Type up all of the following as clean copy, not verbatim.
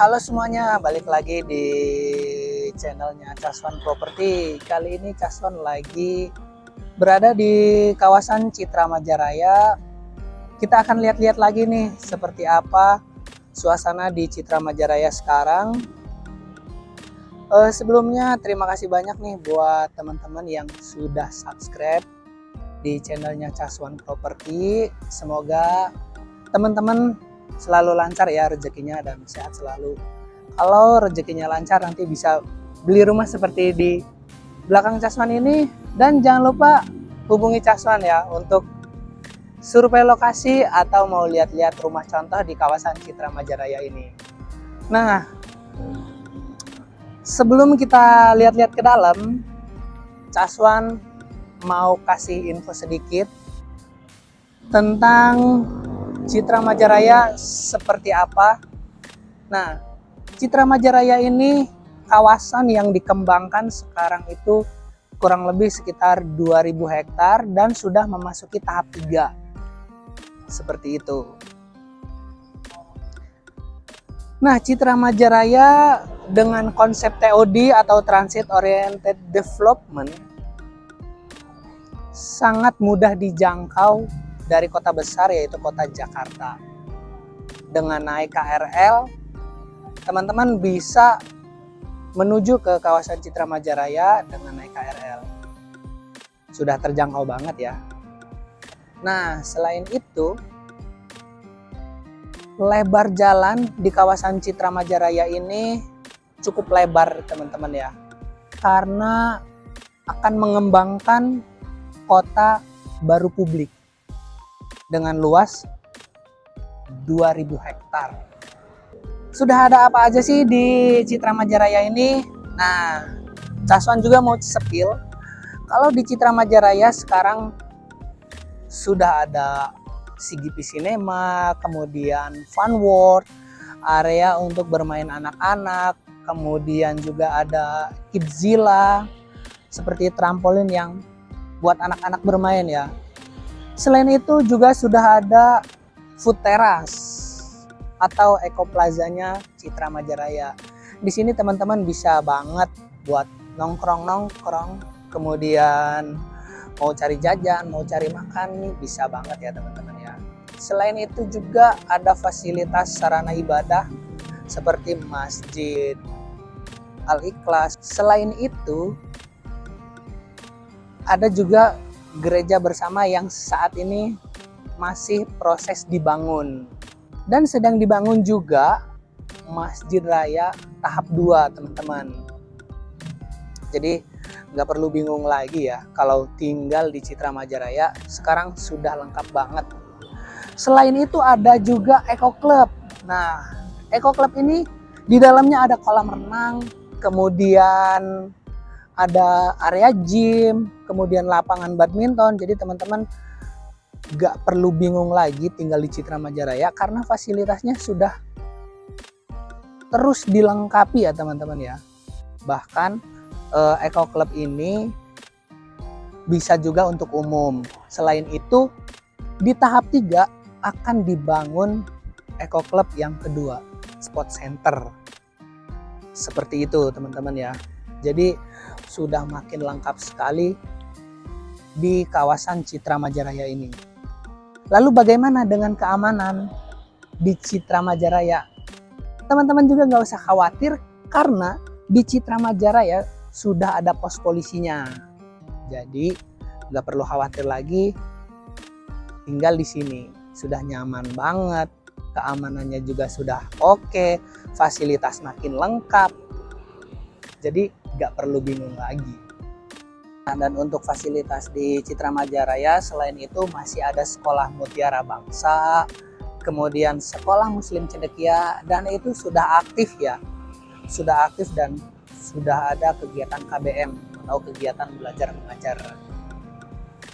Halo semuanya, balik lagi di channelnya Caswan Property. Kali ini Caswan lagi berada di kawasan Citra Majaraya. Kita akan lihat-lihat lagi nih seperti apa suasana di Citra Majaraya sekarang. Sebelumnya terima kasih banyak nih buat teman-teman yang sudah subscribe di channelnya Caswan Property. Semoga teman-teman selalu lancar ya rezekinya dan sehat selalu. Kalau rezekinya lancar nanti bisa beli rumah seperti di belakang Caswan ini. Dan jangan lupa hubungi Caswan ya untuk survei lokasi atau mau lihat-lihat rumah contoh di kawasan Citra Majaraya ini. Nah, sebelum kita lihat-lihat ke dalam, Caswan mau kasih info sedikit tentang Citra Majaraya seperti apa. Nah, Citra Majaraya ini kawasan yang dikembangkan sekarang itu kurang lebih sekitar 2000 hektar dan sudah memasuki tahap 3. Seperti itu. Nah, Citra Majaraya dengan konsep TOD atau Transit Oriented Development sangat mudah dijangkau dari kota besar yaitu kota Jakarta. Dengan naik KRL, teman-teman bisa menuju ke kawasan Citra Majaraya dengan naik KRL. Sudah terjangkau banget ya. Nah, selain itu, lebar jalan di kawasan Citra Majaraya ini cukup lebar teman-teman ya. Karena akan mengembangkan kota baru publik dengan luas 2000 hektar. Sudah ada apa aja sih di Citra Majaraya ini? Nah, Caswan juga mau sepil. Kalau di Citra Majaraya sekarang sudah ada CGV Cinema, kemudian Fun World, area untuk bermain anak-anak, kemudian juga ada Kidzilla, seperti trampolin yang buat anak-anak bermain ya. Selain itu juga sudah ada food terrace atau ekoplazanya Citra Majaraya. Di sini teman-teman bisa banget buat nongkrong-nongkrong, kemudian mau cari jajan, mau cari makan nih bisa banget ya teman-teman ya. Selain itu juga ada fasilitas sarana ibadah seperti Masjid Al-Ikhlas. Selain itu ada juga gereja bersama yang saat ini masih proses dibangun. Dan sedang dibangun juga Masjid Raya tahap 2 teman-teman. Jadi nggak perlu bingung lagi ya kalau tinggal di Citra Majaraya, sekarang sudah lengkap banget. Selain itu ada juga Eco Club. Nah, Eco Club ini di dalamnya ada kolam renang, kemudian ada area gym, kemudian lapangan badminton. Jadi teman-teman gak perlu bingung lagi tinggal di Citra Majaraya karena fasilitasnya sudah terus dilengkapi ya teman-teman ya. Bahkan Eco Club ini bisa juga untuk umum. Selain itu di tahap 3 akan dibangun Eco Club yang kedua, Sport Center. Seperti itu teman-teman ya. Jadi sudah makin lengkap sekali di kawasan Citra Majaraya ini. Lalu bagaimana dengan keamanan di Citra Majaraya? Teman-teman juga nggak usah khawatir karena di Citra Majaraya sudah ada pos polisinya. Jadi nggak perlu khawatir lagi tinggal di sini. Sudah nyaman banget, keamanannya juga sudah oke, fasilitas makin lengkap. Jadi nggak perlu bingung lagi. Nah, dan untuk fasilitas di Citra Majaraya selain itu masih ada sekolah Mutiara Bangsa, kemudian sekolah Muslim Cendekia, dan itu sudah aktif ya. Sudah aktif dan sudah ada kegiatan KBM atau kegiatan belajar mengajar.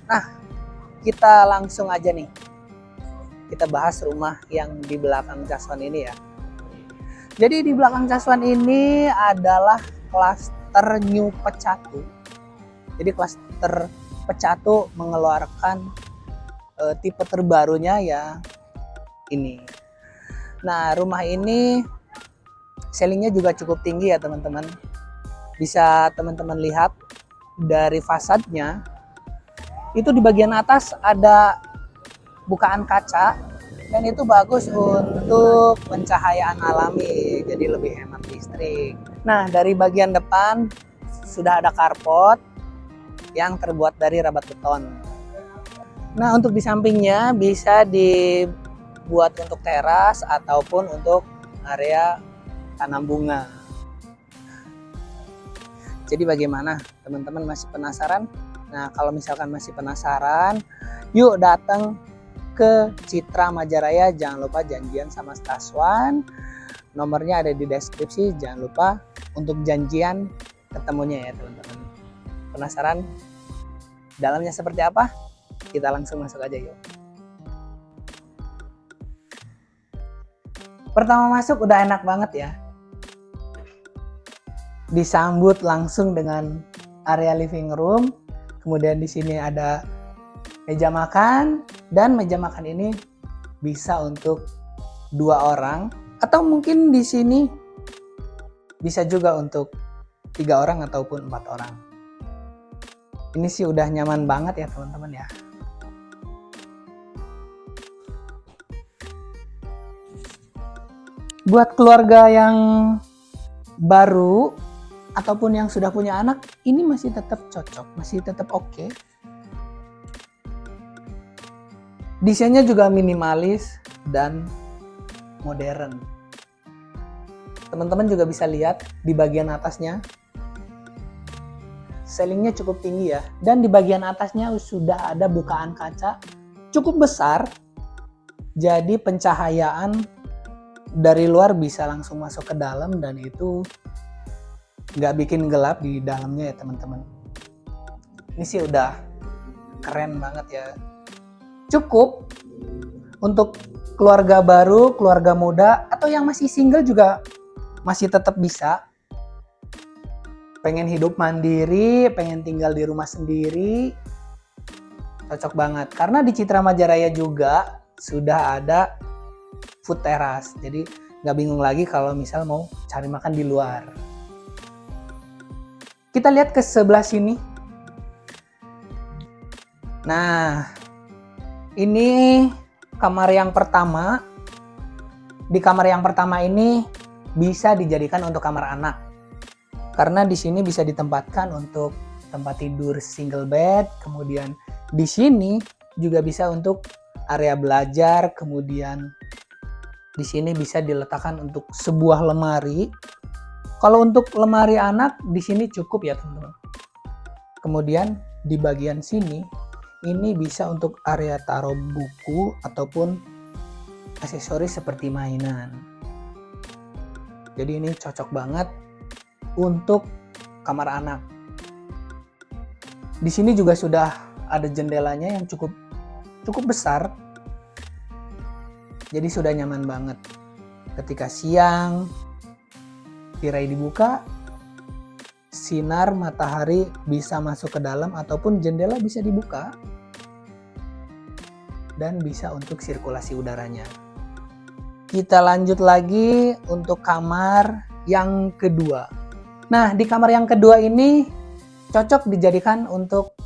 Nah, kita langsung aja nih. Kita bahas rumah yang di belakang Caswan ini ya. Jadi di belakang Caswan ini adalah klaster New Pecatu. Jadi klaster Pecatu mengeluarkan tipe terbarunya ya ini. Nah, rumah ini Ceilingnya juga cukup tinggi ya teman-teman. Bisa teman-teman lihat dari fasadnya, itu di bagian atas ada bukaan kaca, dan itu bagus untuk pencahayaan alami, jadi lebih hemat listrik. Nah, dari bagian depan sudah ada carport yang terbuat dari rabat beton. Nah, untuk di sampingnya bisa dibuat untuk teras ataupun untuk area tanam bunga. Jadi bagaimana? Teman-teman masih penasaran? Nah, kalau misalkan masih penasaran, yuk datang ke Citra Majaraya. Jangan lupa janjian sama Staswan. Nomornya ada di deskripsi. Jangan lupa untuk janjian ketemunya ya teman-teman. Penasaran dalamnya seperti apa? Kita langsung masuk aja yuk. Pertama masuk udah enak banget ya. Disambut langsung dengan area living room. Kemudian di sini ada meja makan, dan meja makan ini bisa untuk 2 orang, atau mungkin di sini bisa juga untuk 3 orang ataupun 4 orang. Ini sih udah nyaman banget ya teman-teman ya. Buat keluarga yang baru ataupun yang sudah punya anak, ini masih tetap cocok, masih tetap oke. Desainnya juga minimalis dan modern. Teman-teman juga bisa lihat di bagian atasnya, ceilingnya cukup tinggi ya, dan di bagian atasnya sudah ada bukaan kaca cukup besar, jadi pencahayaan dari luar bisa langsung masuk ke dalam, dan itu nggak bikin gelap di dalamnya ya teman-teman. Ini sih udah keren banget ya. Cukup untuk keluarga baru, keluarga muda, atau yang masih single juga masih tetap bisa. Pengen hidup mandiri, pengen tinggal di rumah sendiri, cocok banget. Karena di Citra Majaraya juga sudah ada food terrace, jadi nggak bingung lagi kalau misal mau cari makan di luar. Kita lihat ke sebelah sini. Nah, ini kamar yang pertama. Di kamar yang pertama ini bisa dijadikan untuk kamar anak. Karena di sini bisa ditempatkan untuk tempat tidur single bed, kemudian di sini juga bisa untuk area belajar, kemudian di sini bisa diletakkan untuk sebuah lemari. Kalau untuk lemari anak di sini cukup ya teman-teman. Kemudian di bagian sini ini bisa untuk area taruh buku ataupun aksesoris seperti mainan. Jadi ini cocok banget untuk kamar anak. Di sini juga sudah ada jendelanya yang cukup besar. Jadi sudah nyaman banget. Ketika siang tirai dibuka, sinar matahari bisa masuk ke dalam ataupun jendela bisa dibuka dan bisa untuk sirkulasi udaranya. Kita lanjut lagi untuk kamar yang kedua. Nah, di kamar yang kedua ini cocok dijadikan untuk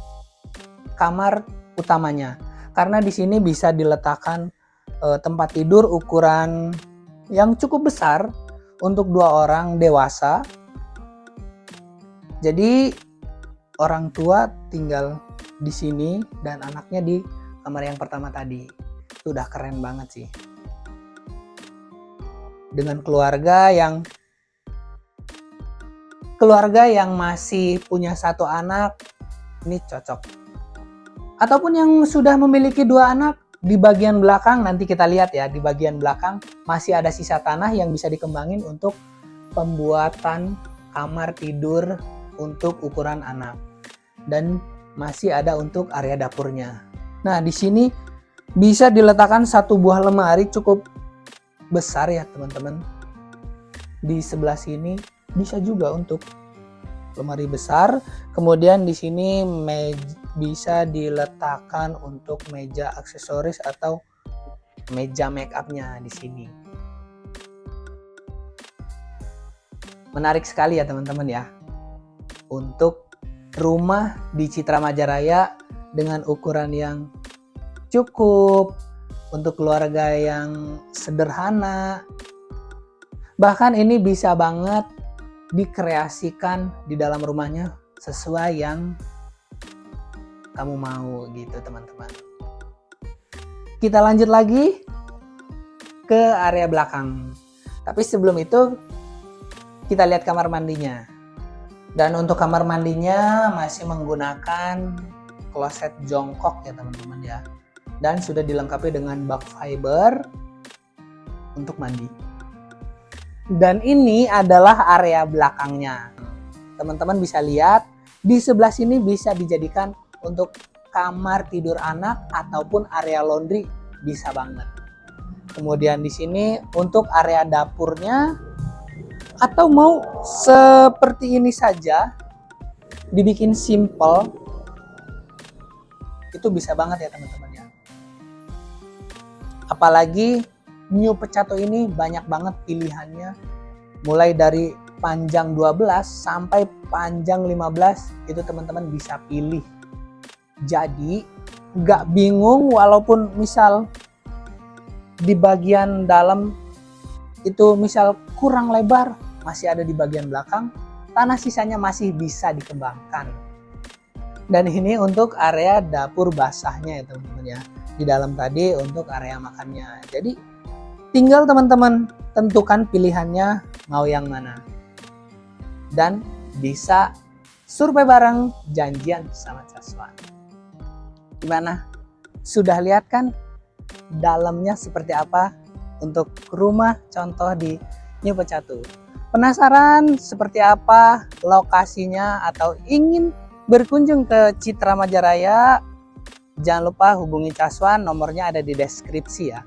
kamar utamanya. Karena di sini bisa diletakkan tempat tidur ukuran yang cukup besar untuk 2 orang dewasa. Jadi orang tua tinggal di sini dan anaknya di kamar yang pertama tadi. Itu udah keren banget sih. Dengan keluarga yang masih punya 1 anak, ini cocok. Ataupun yang sudah memiliki 2 anak, di bagian belakang nanti kita lihat ya, di bagian belakang masih ada sisa tanah yang bisa dikembangin untuk pembuatan kamar tidur untuk ukuran anak. Dan masih ada untuk area dapurnya. Nah, di sini bisa diletakkan 1 buah lemari cukup besar ya, teman-teman. Di sebelah sini bisa juga untuk lemari besar. Kemudian di sini bisa diletakkan untuk meja aksesoris atau meja make up-nya di sini. Menarik sekali ya teman-teman ya. Untuk rumah di Citra Majaraya dengan ukuran yang cukup, untuk keluarga yang sederhana. Bahkan ini bisa banget dikreasikan di dalam rumahnya sesuai yang kamu mau gitu teman-teman. Kita lanjut lagi ke area belakang. Tapi sebelum itu kita lihat kamar mandinya. Dan untuk kamar mandinya masih menggunakan kloset jongkok ya teman-teman ya. Dan sudah dilengkapi dengan bak fiber untuk mandi. Dan ini adalah area belakangnya. Teman-teman bisa lihat di sebelah sini bisa dijadikan untuk kamar tidur anak ataupun area laundry, bisa banget. Kemudian di sini untuk area dapurnya, atau mau seperti ini saja dibikin simple, itu bisa banget ya teman-teman ya. Apalagi New Pecato ini banyak banget pilihannya, mulai dari panjang 12 sampai panjang 15 itu teman-teman bisa pilih. Jadi nggak bingung, walaupun misal di bagian dalam itu misal kurang lebar, masih ada di bagian belakang, tanah sisanya masih bisa dikembangkan. Dan ini untuk area dapur basahnya ya teman-teman ya. Di dalam tadi untuk area makannya. Jadi tinggal teman-teman tentukan pilihannya mau yang mana. Dan bisa survei bareng, janjian sama Caswan. Gimana? Sudah lihat kan dalamnya seperti apa untuk rumah contoh di New Pecato? Penasaran seperti apa lokasinya atau ingin berkunjung ke Citra Majaraya? Jangan lupa hubungi Caswan, nomornya ada di deskripsi ya.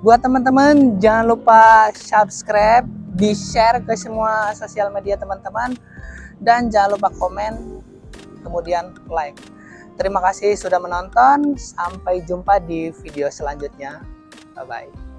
Buat teman-teman jangan lupa subscribe, di-share ke semua sosial media teman-teman, dan jangan lupa komen, kemudian like. Terima kasih sudah menonton, sampai jumpa di video selanjutnya. Bye-bye.